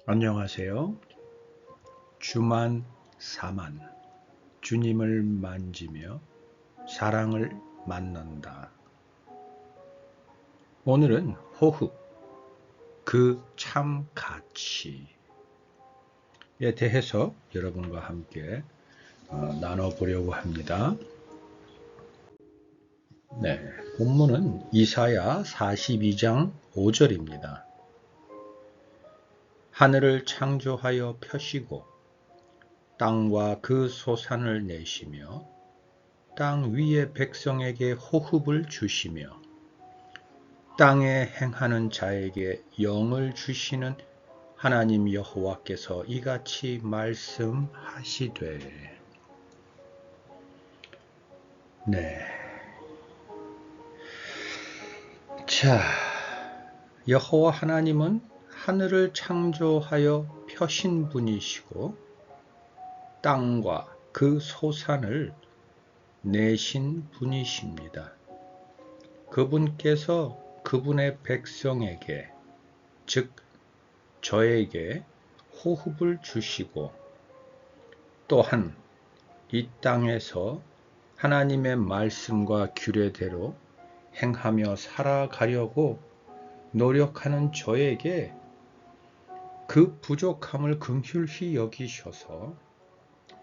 안녕하세요. 주만 사만 주님을 만지며 사랑을 만난다. 오늘은 호흡, 그 참 가치에 대해서 여러분과 함께 나눠보려고 합니다. 네, 본문은 이사야 42장 5절입니다. 하늘을 창조하여 펴시고 땅과 그 소산을 내시며 땅 위의 백성에게 호흡을 주시며 땅에 행하는 자에게 영을 주시는 하나님 여호와께서 이같이 말씀하시되. 네. 자, 여호와 하나님은 하늘을 창조하여 펴신 분이시고 땅과 그 소산을 내신 분이십니다. 그분께서 그분의 백성에게, 즉 저에게 호흡을 주시고 또한 이 땅에서 하나님의 말씀과 규례대로 행하며 살아가려고 노력하는 저에게 그 부족함을 긍휼히 여기셔서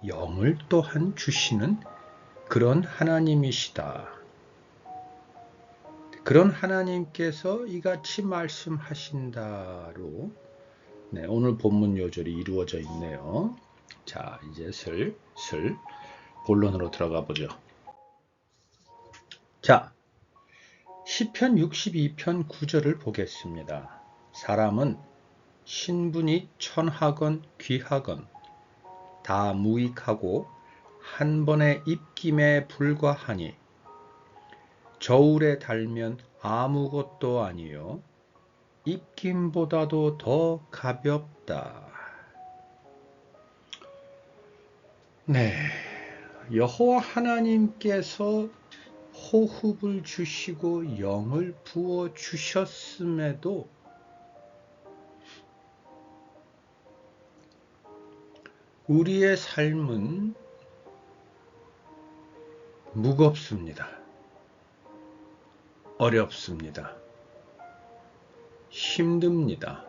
영을 또한 주시는 그런 하나님이시다. 그런 하나님께서 이같이 말씀하신다로 오늘 본문 요절이 이루어져 있네요. 자, 이제 슬슬 본론으로 들어가 보죠. 자, 시편 62편 9절을 보겠습니다. 사람은 신분이 천하건 귀하건 다 무익하고 한 번의 입김에 불과하니 저울에 달면 아무것도 아니요 입김보다도 더 가볍다. 네, 여호와 하나님께서 호흡을 주시고 영을 부어 주셨음에도 우리의 삶은 무겁습니다. 어렵습니다. 힘듭니다.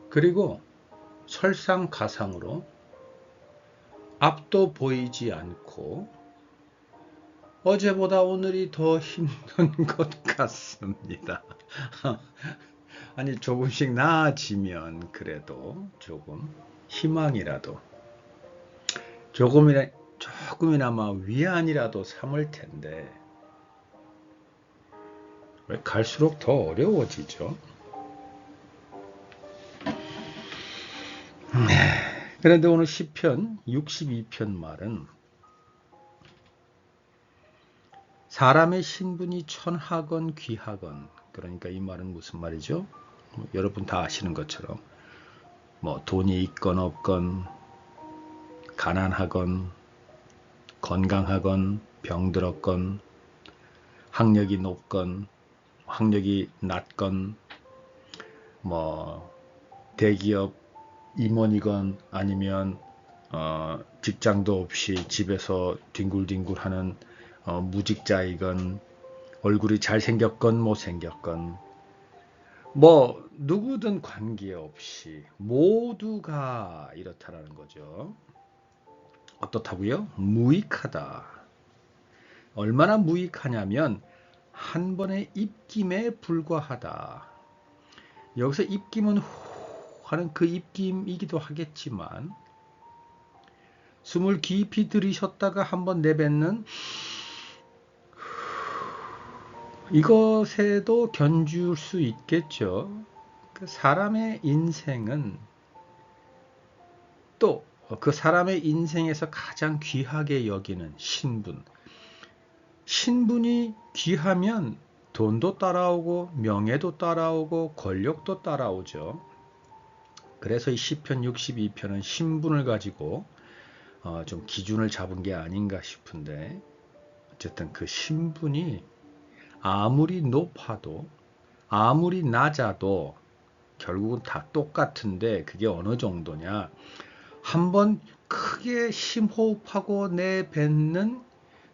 그리고 설상가상으로 앞도 보이지 않고 어제보다 오늘이 더 힘든 것 같습니다. 아니, 조금씩 나아지면 그래도 조금 희망이라도 조금이나마 위안이라도 삼을 텐데 왜 갈수록 더 어려워지죠? 그런데 오늘 시편 62편 말은 사람의 신분이 천하건 귀하건, 그러니까 이 말은 무슨 말이죠? 여러분 다 아시는 것처럼 돈이 있건 없건 가난하건 건강하건 병들었건 학력이 높건 학력이 낮건 대기업 임원이건 아니면 직장도 없이 집에서 뒹굴뒹굴하는 무직자이건 얼굴이 잘생겼건 못생겼건 누구든 관계없이 모두가 이렇다라는 거죠. 어떻다고요? 무익하다. 얼마나 무익하냐면 한 번의 입김에 불과하다. 여기서 입김은 하는 그 입김이기도 하겠지만 숨을 깊이 들이셨다가 한번 내뱉는 이것에도 견줄 수 있겠죠. 사람의 인생은 또 그 사람의 인생에서 가장 귀하게 여기는 신분이 귀하면 돈도 따라오고 명예도 따라오고 권력도 따라오죠. 그래서 이 시편 62편은 신분을 가지고 좀 기준을 잡은 게 아닌가 싶은데, 어쨌든 그 신분이 아무리 높아도 아무리 낮아도 결국은 다 똑같은데 그게 어느 정도냐. 한번 크게 심호흡하고 내뱉는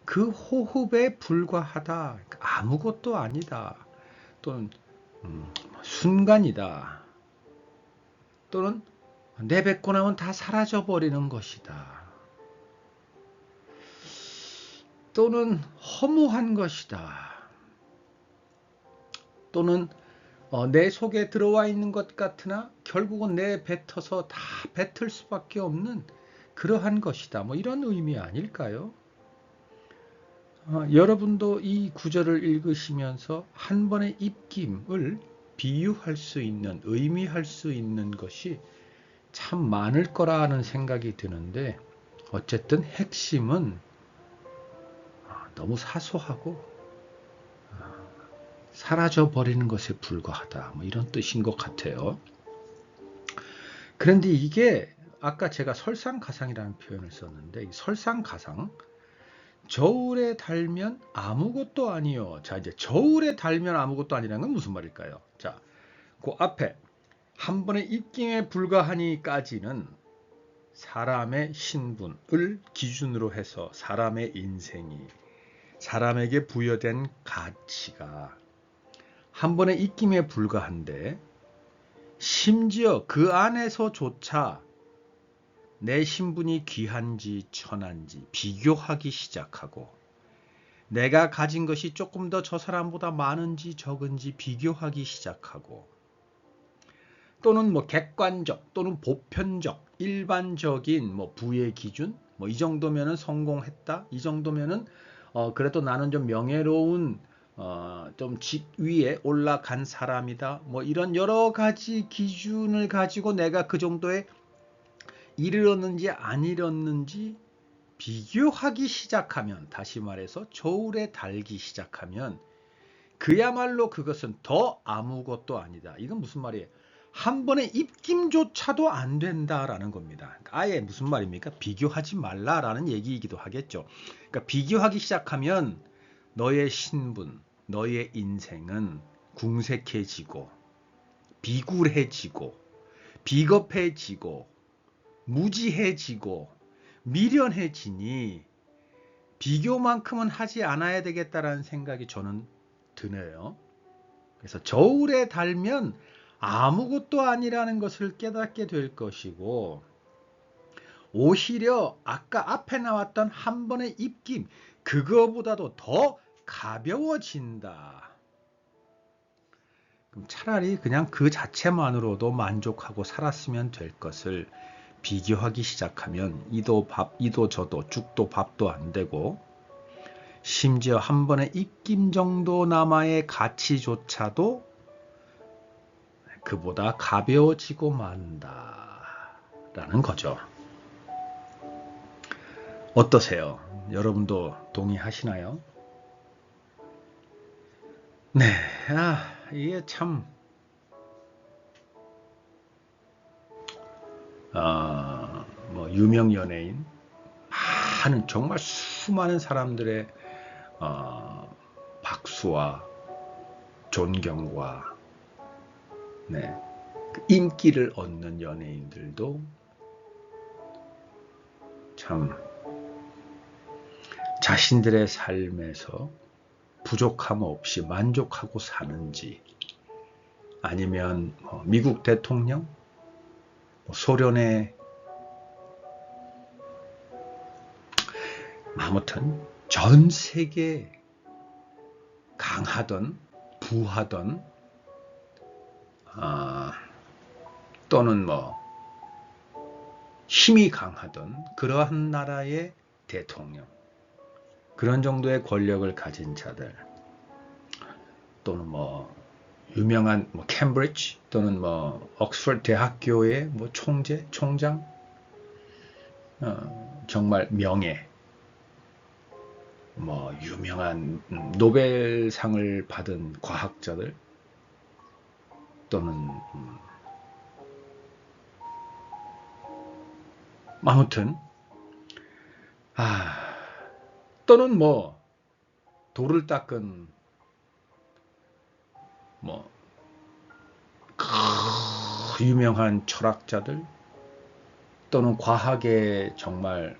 그 호흡에 불과하다. 아무것도 아니다. 또는 순간이다. 또는 내뱉고 나면 다 사라져 버리는 것이다. 또는 허무한 것이다. 또는 내 속에 들어와 있는 것 같으나 결국은 내뱉어서 다 뱉을 수밖에 없는 그러한 것이다. 뭐 이런 의미 아닐까요? 여러분도 이 구절을 읽으시면서 한 번의 입김을 비유할 수 있는, 의미할 수 있는 것이 참 많을 거라는 생각이 드는데, 어쨌든 핵심은 너무 사소하고 사라져 버리는 것에 불과하다. 뭐 이런 뜻인 것 같아요. 그런데 이게 아까 제가 설상가상이라는 표현을 썼는데, 이 설상가상, 저울에 달면 아무것도 아니요. 자, 이제 저울에 달면 아무것도 아니라는 건 무슨 말일까요? 자, 그 앞에 한 번의 입김에 불과하니까지는 사람의 신분을 기준으로 해서 사람의 인생이, 사람에게 부여된 가치가 한 번의 입김에 불과한데, 심지어 그 안에서조차 내 신분이 귀한지 천한지 비교하기 시작하고, 내가 가진 것이 조금 더 저 사람보다 많은지 적은지 비교하기 시작하고, 또는 뭐 객관적 또는 보편적 일반적인 뭐 부의 기준, 뭐 이 정도면은 성공했다, 이 정도면은 그래도 나는 좀 명예로운 좀 직위에 올라간 사람이다, 뭐 이런 여러 가지 기준을 가지고 내가 그 정도에 이르렀는지 안 이르렀는지 비교하기 시작하면, 다시 말해서 저울에 달기 시작하면 그야말로 그것은 더 아무것도 아니다. 이건 무슨 말이에요? 한 번의 입김조차도 안 된다라는 겁니다. 아예 무슨 말입니까? 비교하지 말라라는 얘기이기도 하겠죠. 그러니까 비교하기 시작하면 너의 신분, 너의 인생은 궁색해지고 비굴해지고 비겁해지고 무지해지고 미련해지니 비교만큼은 하지 않아야 되겠다라는 생각이 저는 드네요. 그래서 저울에 달면 아무것도 아니라는 것을 깨닫게 될 것이고, 오히려 아까 앞에 나왔던 한 번의 입김, 그거보다도 더 가벼워진다. 그럼 차라리 그냥 그 자체만으로도 만족하고 살았으면 될 것을 비교하기 시작하면 이도 저도 죽도 밥도 안 되고, 심지어 한 번의 입김 정도 남아의 가치조차도 그보다 가벼워지고 만다라는 거죠. 어떠세요? 여러분도 동의하시나요? 네, 이게 참 뭐 유명 연예인, 많은 정말 수많은 사람들의 박수와 존경과 네, 그 인기를 얻는 연예인들도 참 자신들의 삶에서 부족함 없이 만족하고 사는지, 아니면 미국 대통령, 소련의, 아무튼 전 세계 강하던 부하던 또는 뭐 힘이 강하던 그러한 나라의 대통령, 그런 정도의 권력을 가진 자들, 또는 뭐 유명한 뭐 캠브리지 또는 뭐 옥스퍼드 대학교의 뭐 총재, 총장, 정말 명예, 뭐 유명한 노벨상을 받은 과학자들, 또는 아무튼 또는 뭐 돌을 닦은 뭐 유명한 철학자들 또는 과학에 정말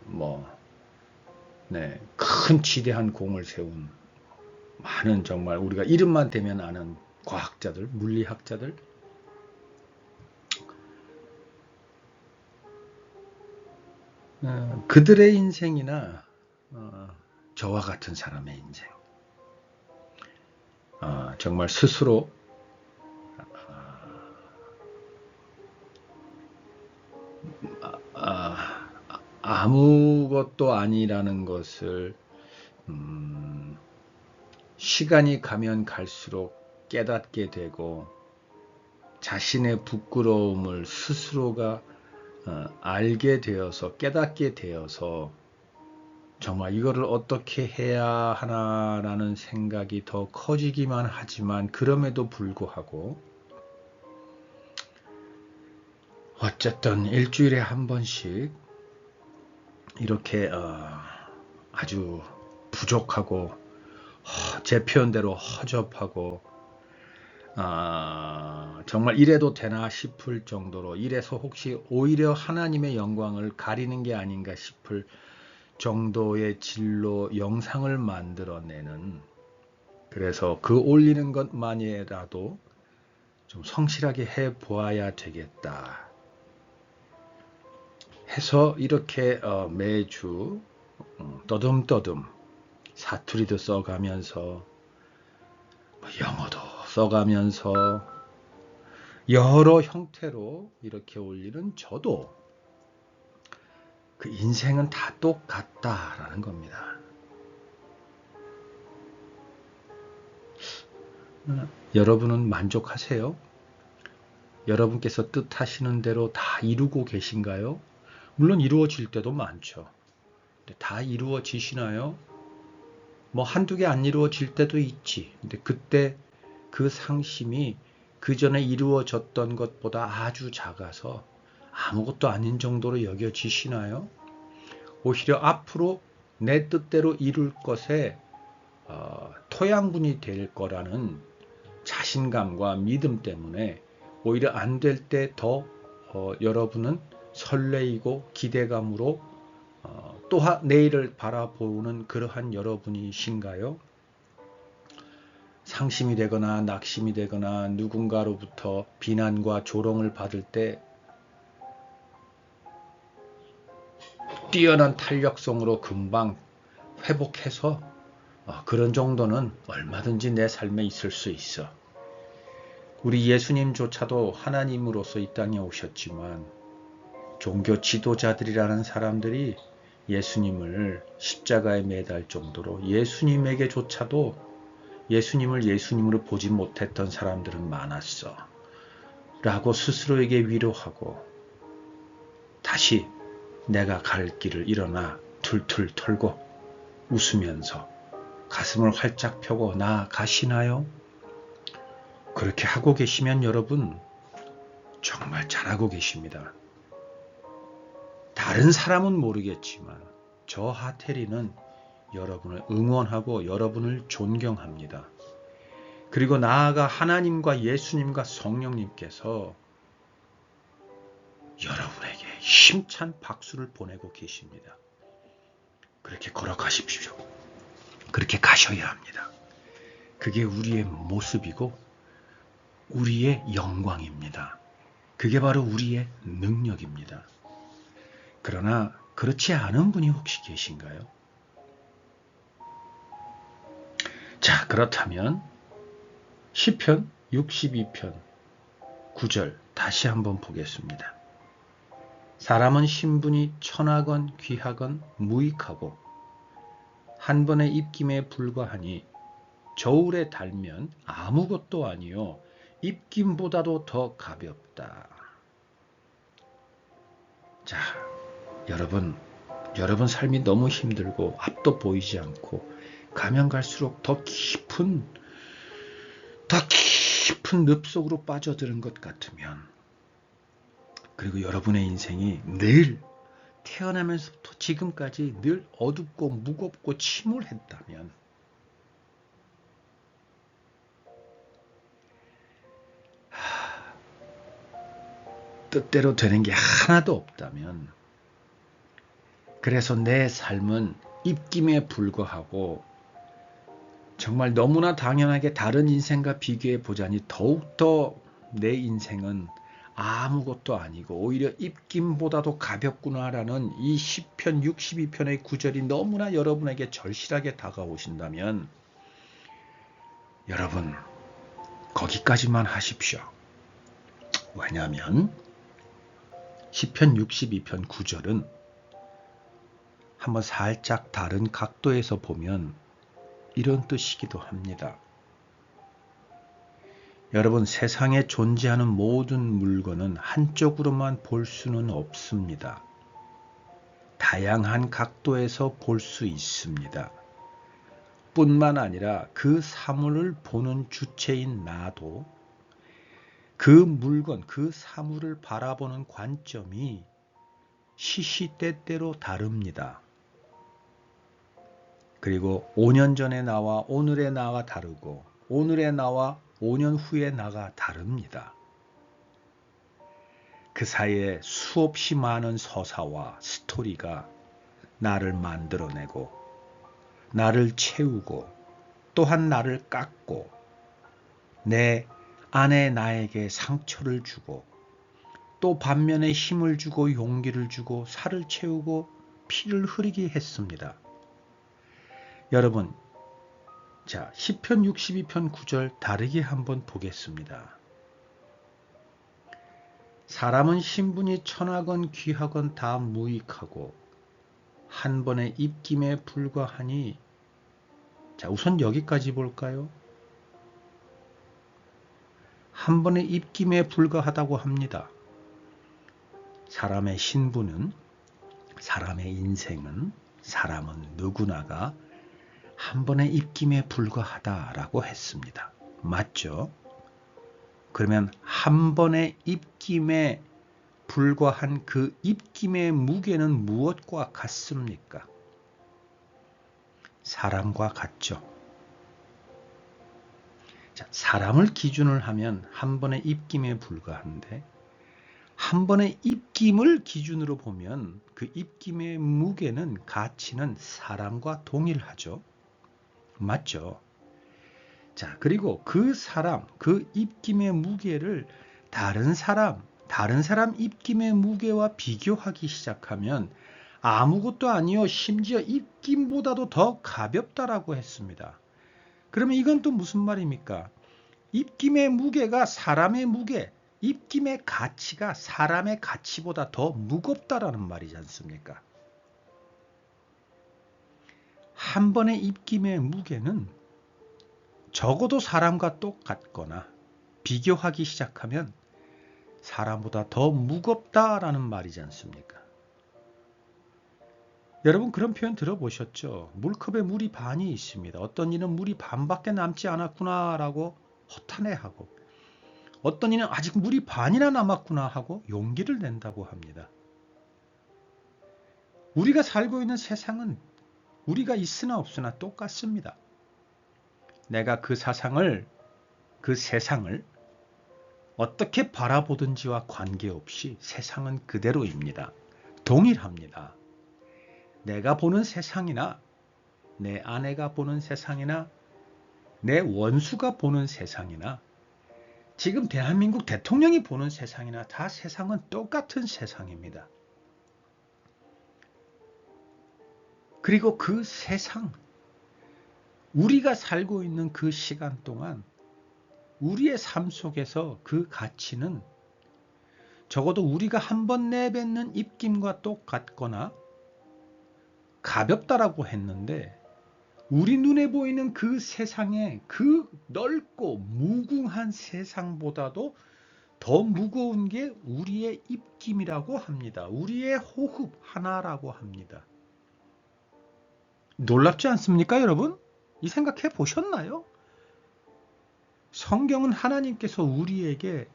큰 지대한 공을 세운 많은 정말 우리가 이름만 대면 아는 과학자들, 물리학자들, 그들의 인생이나 저와 같은 사람의 인생, 정말 스스로 아무것도 아니라는 것을 시간이 가면 갈수록 깨닫게 되고 자신의 부끄러움을 스스로가 알게 되어서 깨닫게 되어서 정말 이거를 어떻게 해야 하나라는 생각이 더 커지기만 하지만 그럼에도 불구하고 어쨌든 일주일에 한 번씩 이렇게 아주 부족하고 제 표현대로 허접하고 정말 이래도 되나 싶을 정도로 이래서 혹시 오히려 하나님의 영광을 가리는 게 아닌가 싶을 정도의 질로 영상을 만들어내는, 그래서 그 올리는 것만이라도 좀 성실하게 해 보아야 되겠다 해서 이렇게 매주 떠듬떠듬 사투리도 써가면서 영어도 써가면서 여러 형태로 이렇게 올리는 저도 그 인생은 다 똑같다라는 겁니다. 여러분은 만족하세요? 여러분께서 뜻하시는 대로 다 이루고 계신가요? 물론 이루어질 때도 많죠. 근데 다 이루어지시나요? 한두 개 안 이루어질 때도 있지. 근데 그때 그 상심이 그 전에 이루어졌던 것보다 아주 작아서 아무것도 아닌 정도로 여겨지시나요? 오히려 앞으로 내 뜻대로 이룰 것에 토양분이 될 거라는 자신감과 믿음 때문에 오히려 안 될 때 더 여러분은 설레이고 기대감으로 또한 내일을 바라보는 그러한 여러분이신가요? 상심이 되거나 낙심이 되거나 누군가로부터 비난과 조롱을 받을 때 뛰어난 탄력성으로 금방 회복해서 그런 정도는 얼마든지 내 삶에 있을 수 있어. 우리 예수님조차도 하나님으로서 이 땅에 오셨지만 종교 지도자들이라는 사람들이 예수님을 십자가에 매달 정도로 예수님에게조차도 예수님을 예수님으로 보지 못했던 사람들은 많았어 라고 스스로에게 위로하고 다시 내가 갈 길을 일어나 툴툴 털고 웃으면서 가슴을 활짝 펴고 나아가시나요? 그렇게 하고 계시면 여러분 정말 잘하고 계십니다. 다른 사람은 모르겠지만 저 하태리는 여러분을 응원하고 여러분을 존경합니다. 그리고 나아가 하나님과 예수님과 성령님께서 여러분에게 힘찬 박수를 보내고 계십니다. 그렇게 걸어가십시오. 그렇게 가셔야 합니다. 그게 우리의 모습이고 우리의 영광입니다. 그게 바로 우리의 능력입니다. 그러나 그렇지 않은 분이 혹시 계신가요? 자, 그렇다면 시편 62편 9절 다시 한번 보겠습니다. 사람은 신분이 천하건 귀하건 무익하고 한 번의 입김에 불과하니 저울에 달면 아무것도 아니요 입김보다도 더 가볍다. 자, 여러분 삶이 너무 힘들고 앞도 보이지 않고 가면 갈수록 더 깊은 늪 속으로 빠져드는 것 같으면, 그리고 여러분의 인생이 늘 태어나면서부터 지금까지 늘 어둡고 무겁고 침울했다면 뜻대로 되는 게 하나도 없다면, 그래서 내 삶은 입김에 불과하고 정말 너무나 당연하게 다른 인생과 비교해 보자니 더욱더 내 인생은 아무것도 아니고 오히려 입김보다도 가볍구나라는 이 시편 62편의 구절이 너무나 여러분에게 절실하게 다가오신다면 여러분 거기까지만 하십시오. 왜냐하면 시편 62편 9절은 한번 살짝 다른 각도에서 보면 이런 뜻이기도 합니다. 여러분, 세상에 존재하는 모든 물건은 한쪽으로만 볼 수는 없습니다. 다양한 각도에서 볼 수 있습니다. 뿐만 아니라 그 사물을 보는 주체인 나도 그 물건, 그 사물을 바라보는 관점이 시시때때로 다릅니다. 그리고 5년 전의 나와 오늘의 나가 다르고 오늘의 나와 5년 후의 나가 다릅니다. 그 사이에 수없이 많은 서사와 스토리가 나를 만들어내고 나를 채우고 또한 나를 깎고 내 안에 나에게 상처를 주고 또 반면에 힘을 주고 용기를 주고 살을 채우고 피를 흐리게 했습니다. 여러분, 자, 시편 62편 9절 다르게 한번 보겠습니다. 사람은 신분이 천하건 귀하건 다 무익하고 한 번의 입김에 불과하니, 자, 우선 여기까지 볼까요? 한 번의 입김에 불과하다고 합니다. 사람의 신분은, 사람의 인생은, 사람은 누구나가 한 번의 입김에 불과하다라고 했습니다. 맞죠? 그러면 한 번의 입김에 불과한 그 입김의 무게는 무엇과 같습니까? 사람과 같죠. 자, 사람을 기준을 하면 한 번의 입김에 불과한데 한 번의 입김을 기준으로 보면 그 입김의 무게는 가치는 사람과 동일하죠. 맞죠? 자, 그리고 그 사람, 그 입김의 무게를 다른 사람 입김의 무게와 비교하기 시작하면 아무것도 아니요, 심지어 입김보다도 더 가볍다라고 했습니다. 그러면 이건 또 무슨 말입니까? 입김의 무게가 사람의 무게, 입김의 가치가 사람의 가치보다 더 무겁다라는 말이지 않습니까? 한 번의 입김의 무게는 적어도 사람과 똑같거나 비교하기 시작하면 사람보다 더 무겁다라는 말이지 않습니까? 여러분 그런 표현 들어보셨죠? 물컵에 물이 반이 있습니다. 어떤 이는 물이 반밖에 남지 않았구나라고 허탄해하고 어떤 이는 아직 물이 반이나 남았구나 하고 용기를 낸다고 합니다. 우리가 살고 있는 세상은 우리가 있으나 없으나 똑같습니다. 내가 그 세상을 어떻게 바라보든지와 관계없이 세상은 그대로입니다. 동일합니다. 내가 보는 세상이나 내 아내가 보는 세상이나 내 원수가 보는 세상이나 지금 대한민국 대통령이 보는 세상이나 다 세상은 똑같은 세상입니다. 그리고 그 세상, 우리가 살고 있는 그 시간 동안 우리의 삶 속에서 그 가치는 적어도 우리가 한 번 내뱉는 입김과 똑같거나 가볍다라고 했는데 우리 눈에 보이는 그 세상의 그 넓고 무궁한 세상보다도 더 무거운 게 우리의 입김이라고 합니다. 우리의 호흡 하나라고 합니다. 놀랍지 않습니까, 여러분? 이 생각해 보셨나요? 성경은 하나님께서 우리에게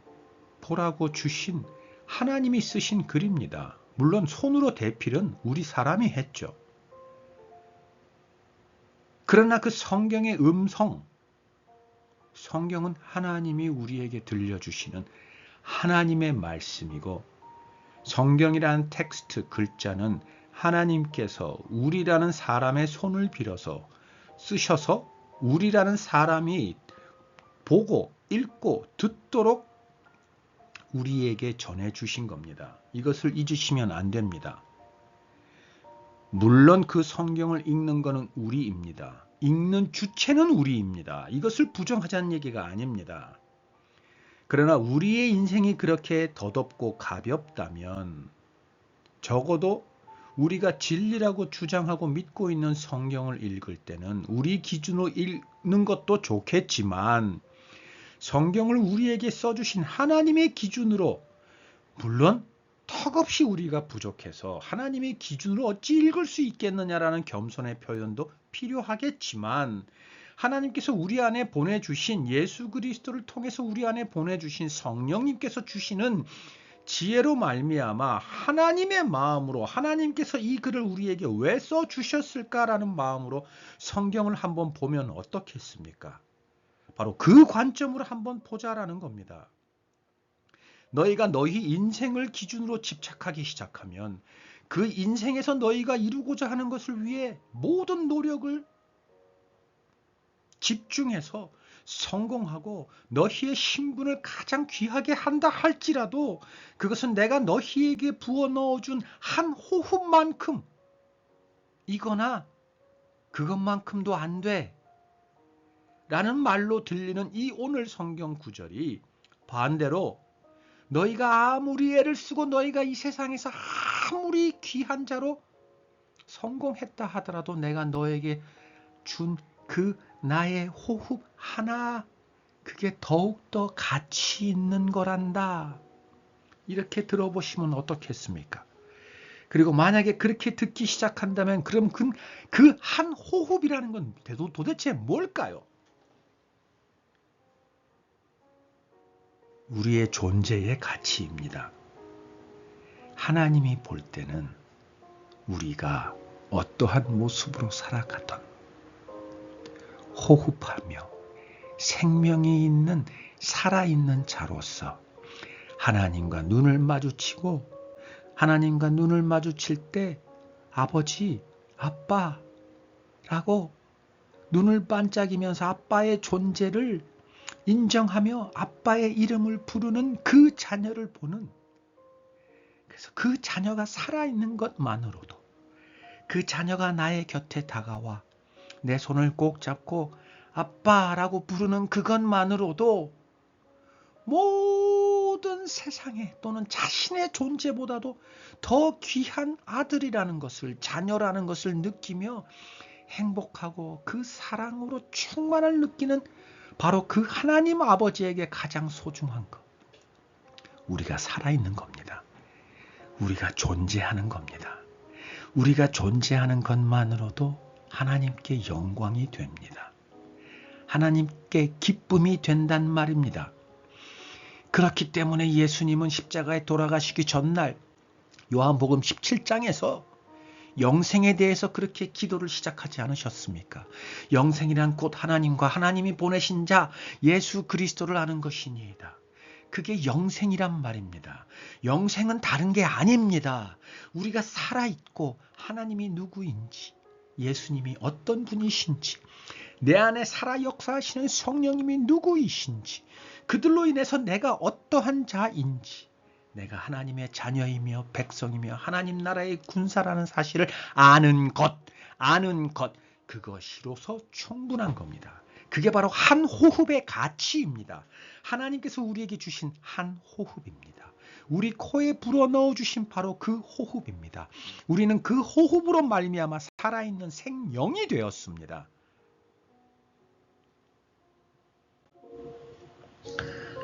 보라고 주신 하나님이 쓰신 글입니다. 물론 손으로 대필은 우리 사람이 했죠. 그러나 그 성경의 음성, 성경은 하나님이 우리에게 들려주시는 하나님의 말씀이고 성경이라는 텍스트 글자는 하나님께서 우리라는 사람의 손을 빌어서 쓰셔서 우리라는 사람이 보고 읽고 듣도록 우리에게 전해주신 겁니다. 이것을 잊으시면 안 됩니다. 물론 그 성경을 읽는 것은 우리입니다. 읽는 주체는 우리입니다. 이것을 부정하자는 얘기가 아닙니다. 그러나 우리의 인생이 그렇게 더덥고 가볍다면 적어도 우리가 진리라고 주장하고 믿고 있는 성경을 읽을 때는 우리 기준으로 읽는 것도 좋겠지만 성경을 우리에게 써주신 하나님의 기준으로, 물론 턱없이 우리가 부족해서 하나님의 기준으로 어찌 읽을 수 있겠느냐라는 겸손의 표현도 필요하겠지만 하나님께서 우리 안에 보내주신 예수 그리스도를 통해서 우리 안에 보내주신 성령님께서 주시는 지혜로 말미암아 하나님의 마음으로, 하나님께서 이 글을 우리에게 왜 써주셨을까라는 마음으로 성경을 한번 보면 어떻겠습니까? 바로 그 관점으로 한번 보자라는 겁니다. 너희가 너희 인생을 기준으로 집착하기 시작하면 그 인생에서 너희가 이루고자 하는 것을 위해 모든 노력을 집중해서 성공하고 너희의 신분을 가장 귀하게 한다 할지라도 그것은 내가 너희에게 부어 넣어준 한 호흡만큼 이거나 그것만큼도 안 돼 라는 말로 들리는 이 오늘 성경 구절이 반대로 너희가 아무리 애를 쓰고 너희가 이 세상에서 아무리 귀한 자로 성공했다 하더라도 내가 너에게 준 그 나의 호흡 하나, 그게 더욱더 가치 있는 거란다. 이렇게 들어보시면 어떻겠습니까? 그리고 만약에 그렇게 듣기 시작한다면 그럼 그 한 호흡이라는 건 도대체 뭘까요? 우리의 존재의 가치입니다. 하나님이 볼 때는 우리가 어떠한 모습으로 살아가던 호흡하며 생명이 있는 살아있는 자로서 하나님과 눈을 마주치고 하나님과 눈을 마주칠 때 아버지, 아빠라고 눈을 반짝이면서 아빠의 존재를 인정하며 아빠의 이름을 부르는 그 자녀를 보는, 그래서 그 자녀가 살아있는 것만으로도, 그 자녀가 나의 곁에 다가와 내 손을 꼭 잡고 아빠라고 부르는 그것만으로도 모든 세상에 또는 자신의 존재보다도 더 귀한 아들이라는 것을, 자녀라는 것을 느끼며 행복하고 그 사랑으로 충만을 느끼는 바로 그 하나님 아버지에게 가장 소중한 것, 우리가 살아있는 겁니다. 우리가 존재하는 겁니다. 우리가 존재하는 것만으로도 하나님께 영광이 됩니다. 하나님께 기쁨이 된단 말입니다. 그렇기 때문에 예수님은 십자가에 돌아가시기 전날 요한복음 17장에서 영생에 대해서 그렇게 기도를 시작하지 않으셨습니까? 영생이란 곧 하나님과 하나님이 보내신 자 예수 그리스도를 아는 것이니이다. 그게 영생이란 말입니다. 영생은 다른 게 아닙니다. 우리가 살아있고 하나님이 누구인지, 예수님이 어떤 분이신지, 내 안에 살아 역사하시는 성령님이 누구이신지, 그들로 인해서 내가 어떠한 자인지, 내가 하나님의 자녀이며 백성이며 하나님 나라의 군사라는 사실을 아는 것, 그것이로서 충분한 겁니다. 그게 바로 한 호흡의 가치입니다. 하나님께서 우리에게 주신 한 호흡입니다. 우리 코에 불어넣어 주신 바로 그 호흡입니다. 우리는 그 호흡으로 말미암아 살아있는 생명이 되었습니다.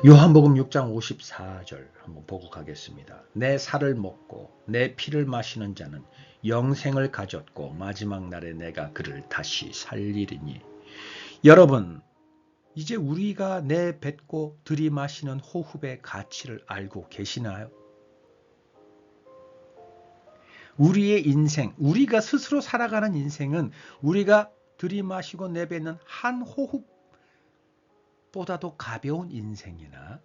요한복음 6장 54절 한번 보고 가겠습니다. 내 살을 먹고 내 피를 마시는 자는 영생을 가졌고 마지막 날에 내가 그를 다시 살리리니. 여러분, 이제 우리가 내뱉고 들이마시는 호흡의 가치를 알고 계시나요? 우리의 인생, 우리가 스스로 살아가는 인생은 우리가 들이마시고 내뱉는 한 호흡보다도 가벼운 인생이나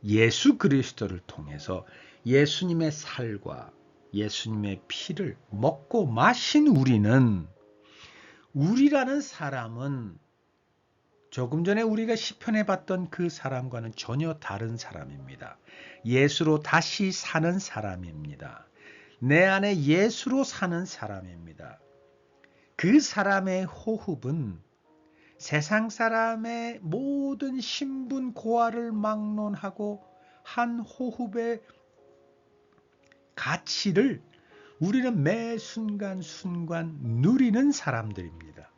예수 그리스도를 통해서 예수님의 살과 예수님의 피를 먹고 마신 우리라는 사람은 조금 전에 우리가 시편해 봤던 그 사람과는 전혀 다른 사람입니다. 예수로 다시 사는 사람입니다. 내 안에 예수로 사는 사람입니다. 그 사람의 호흡은 세상 사람의 모든 신분 고하를 막론하고 한 호흡의 가치를 우리는 매 순간순간 누리는 사람들입니다.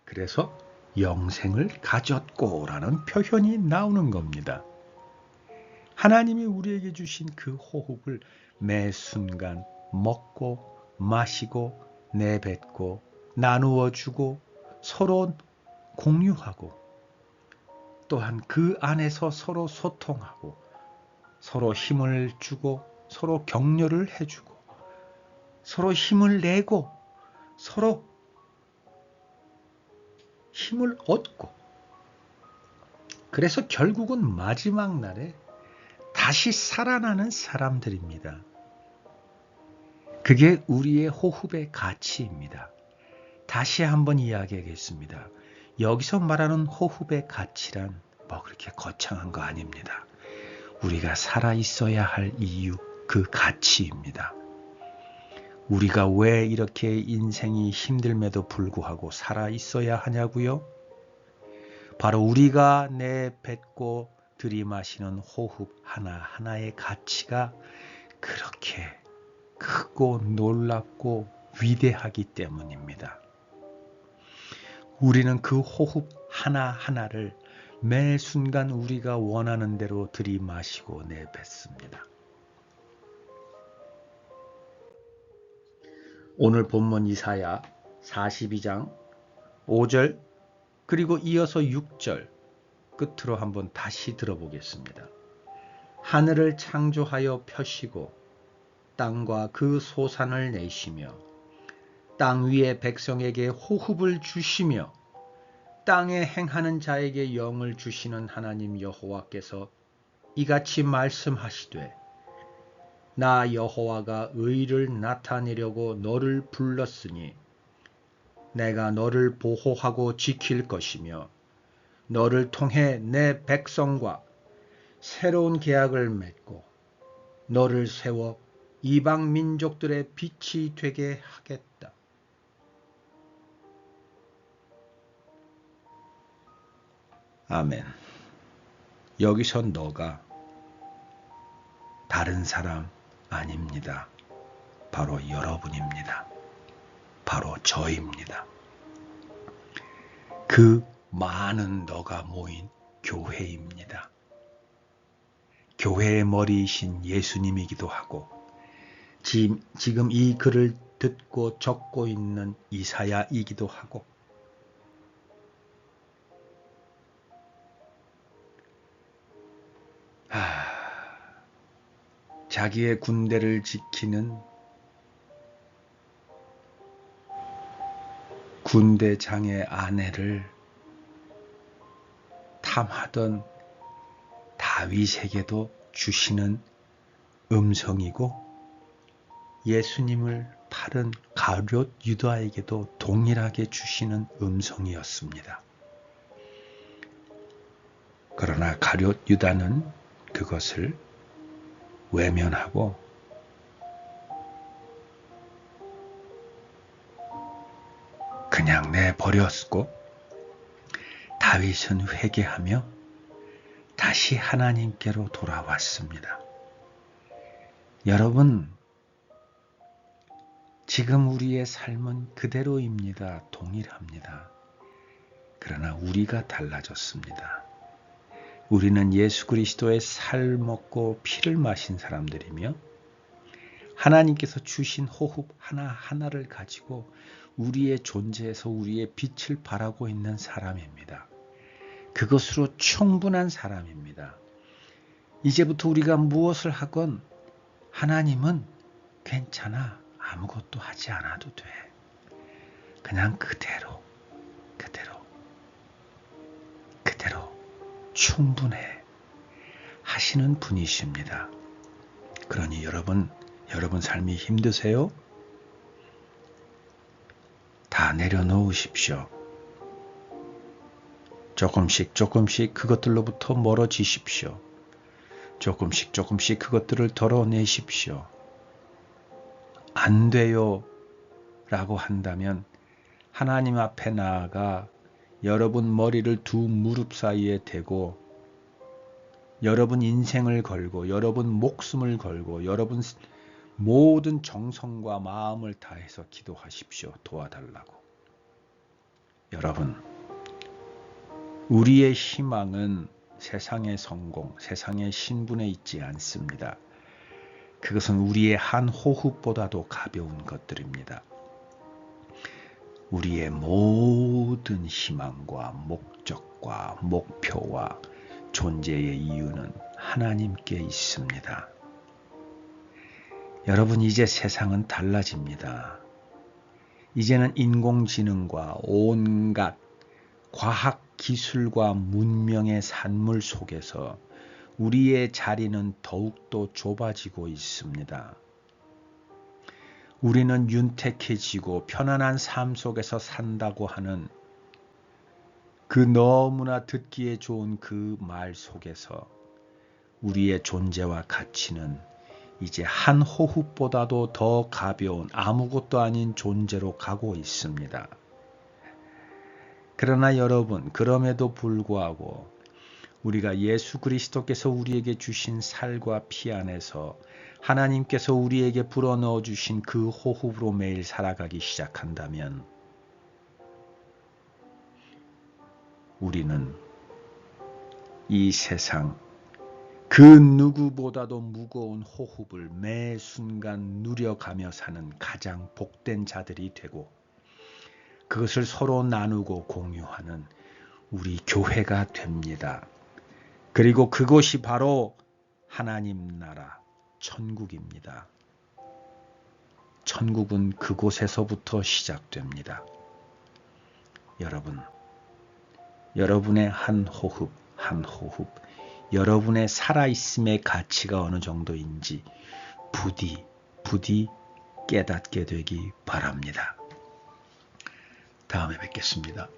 그래서 영생을 가졌고라는 표현이 나오는 겁니다. 하나님이 우리에게 주신 그 호흡을 매 순간 먹고 마시고 내뱉고 나누어 주고 서로 공유하고 또한 그 안에서 서로 소통하고 서로 힘을 주고 서로 격려를 해주고 서로 힘을 내고 서로 힘을 얻고 그래서 결국은 마지막 날에 다시 살아나는 사람들입니다. 그게 우리의 호흡의 가치입니다. 다시 한번 이야기하겠습니다. 여기서 말하는 호흡의 가치란 뭐 그렇게 거창한 거 아닙니다. 우리가 살아 있어야 할 이유, 그 가치입니다. 우리가 왜 이렇게 인생이 힘들매도 불구하고 살아 있어야 하냐고요? 바로 우리가 내뱉고 들이마시는 호흡 하나하나의 가치가 그렇게 크고 놀랍고 위대하기 때문입니다. 우리는 그 호흡 하나하나를 매 순간 우리가 원하는 대로 들이마시고 내뱉습니다. 오늘 본문 이사야 42장 5절 그리고 이어서 6절 끝으로 한번 다시 들어보겠습니다. 하늘을 창조하여 펴시고 땅과 그 소산을 내시며 땅 위의 백성에게 호흡을 주시며 땅에 행하는 자에게 영을 주시는 하나님 여호와께서 이같이 말씀하시되 나 여호와가 의를 나타내려고 너를 불렀으니 내가 너를 보호하고 지킬 것이며 너를 통해 내 백성과 새로운 계약을 맺고 너를 세워 이방 민족들의 빛이 되게 하겠다. 아멘. 여기서 너가 다른 사람 아닙니다. 바로 여러분입니다. 바로 저입니다. 그 많은 너가 모인 교회입니다. 교회의 머리이신 예수님이기도 하고 지금 이 글을 듣고 적고 있는 이사야이기도 하고 자기의 군대를 지키는 군대장의 아내를 탐하던 다윗에게도 주시는 음성이고 예수님을 팔은 가룟 유다에게도 동일하게 주시는 음성이었습니다. 그러나 가룟 유다는 그것을 외면하고 그냥 내버렸고 다윗은 회개하며 다시 하나님께로 돌아왔습니다. 여러분, 지금 우리의 삶은 그대로입니다. 동일합니다. 그러나 우리가 달라졌습니다. 우리는 예수 그리스도의 살 먹고 피를 마신 사람들이며 하나님께서 주신 호흡 하나하나를 가지고 우리의 존재에서 우리의 빛을 발하고 있는 사람입니다. 그것으로 충분한 사람입니다. 이제부터 우리가 무엇을 하건 하나님은 괜찮아. 아무것도 하지 않아도 돼. 그냥 그대로 충분해. 하시는 분이십니다. 그러니 여러분 삶이 힘드세요? 다 내려놓으십시오. 조금씩 그것들로부터 멀어지십시오. 조금씩 그것들을 덜어내십시오. 안 돼요 라고 한다면 하나님 앞에 나아가 여러분 머리를 두 무릎 사이에 대고 여러분 인생을 걸고 여러분 목숨을 걸고 여러분 모든 정성과 마음을 다해서 기도하십시오. 도와달라고. 여러분, 우리의 희망은 세상의 성공, 세상의 신분에 있지 않습니다. 그것은 우리의 한 호흡보다도 가벼운 것들입니다. 우리의 모든 희망과 목적과 목표와 존재의 이유는 하나님께 있습니다. 여러분, 이제 세상은 달라집니다. 이제는 인공지능과 온갖 과학 기술과 문명의 산물 속에서 우리의 자리는 더욱더 좁아지고 있습니다. 우리는 윤택해지고 편안한 삶 속에서 산다고 하는 그 너무나 듣기에 좋은 그 말 속에서 우리의 존재와 가치는 이제 한 호흡보다도 더 가벼운 아무것도 아닌 존재로 가고 있습니다. 그러나 여러분, 그럼에도 불구하고 우리가 예수 그리스도께서 우리에게 주신 살과 피 안에서 하나님께서 우리에게 불어넣어 주신 그 호흡으로 매일 살아가기 시작한다면 우리는 이 세상 그 누구보다도 무거운 호흡을 매 순간 누려가며 사는 가장 복된 자들이 되고 그것을 서로 나누고 공유하는 우리 교회가 됩니다. 그리고 그것이 바로 하나님 나라 천국입니다. 천국은 그곳에서부터 시작됩니다. 여러분, 여러분의 한 호흡, 한 호흡, 여러분의 살아있음의 가치가 어느 정도인지 부디 깨닫게 되기 바랍니다. 다음에 뵙겠습니다.